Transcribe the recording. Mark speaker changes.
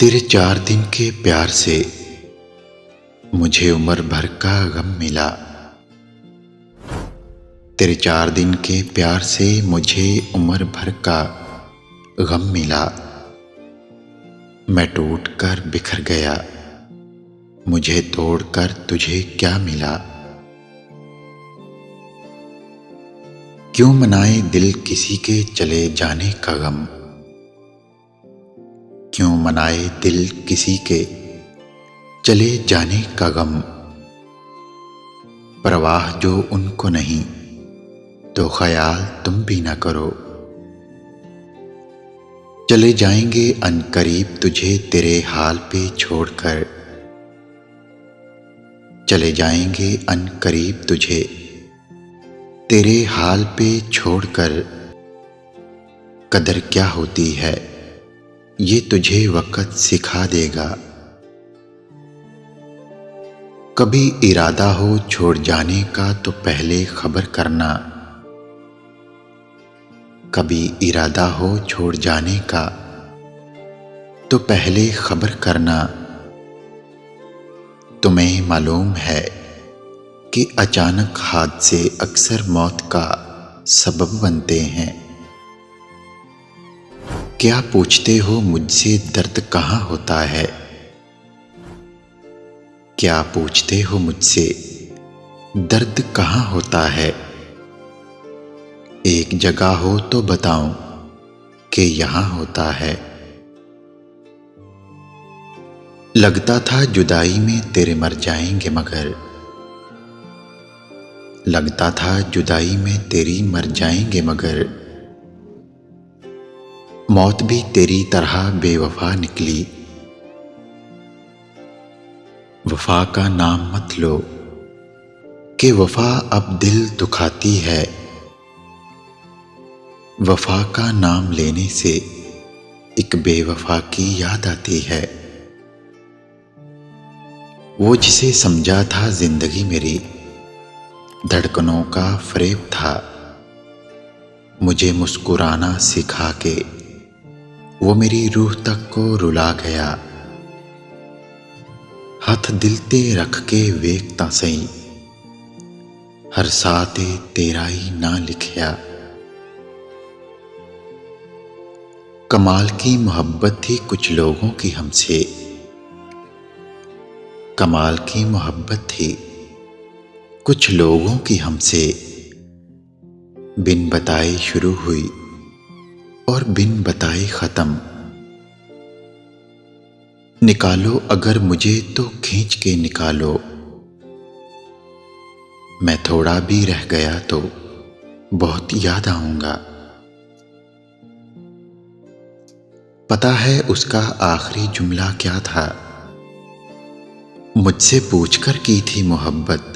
Speaker 1: तेरे 4 दिन के प्यार से मुझे उम्र भर का गम मिला। तेरे 4 दिन के प्यार से मुझे उम्र भर का गम मिला। मैं टूट कर बिखर गया, मुझे तोड़कर तुझे क्या मिला। क्यों मनाए दिल किसी के चले जाने का गम। क्यों मनाए दिल किसी के चले जाने का गम। परवाह जो उनको नहीं तो ख्याल तुम भी ना करो। चले जाएंगे अनकरीब तुझे तेरे हाल पे छोड़कर। चले जाएंगे अनकरीब तुझे तेरे हाल पे छोड़कर। कदर क्या होती है ये तुझे वक्त सिखा देगा। कभी इरादा हो छोड़ जाने का तो पहले खबर करना। कभी इरादा हो छोड़ जाने का तो पहले खबर करना। तुम्हें मालूम है कि अचानक हादसे अक्सर मौत का सबब बनते हैं। क्या पूछते हो मुझसे दर्द कहाँ होता है। क्या पूछते हो मुझसे दर्द कहाँ होता है। एक जगह हो तो बताऊं कि यहाँ होता है। लगता था जुदाई में तेरे मर जाएंगे मगर। लगता था जुदाई में तेरी मर जाएंगे मगर। मौत भी तेरी तरह बेवफा निकली। वफा का नाम मत लो कि वफा अब दिल दुखाती है। वफा का नाम लेने से एक बेवफा की याद आती है। वो जिसे समझा था जिंदगी मेरी धड़कनों का फरेब था। मुझे मुस्कुराना सिखा के वो मेरी रूह तक को रुला गया। हथ दिल ते रख के वेखता सही हर साते तेरा ही ना लिखया। कमाल की मोहब्बत थी कुछ लोगों की हमसे। कमाल की मोहब्बत थी कुछ लोगों की हमसे। बिन बताए शुरू हुई और बिन बताए खत्म। निकालो अगर मुझे तो खींच के निकालो। मैं थोड़ा भी रह गया तो बहुत याद आऊंगा। पता है उसका आखिरी जुमला क्या था। मुझसे पूछकर की थी मोहब्बत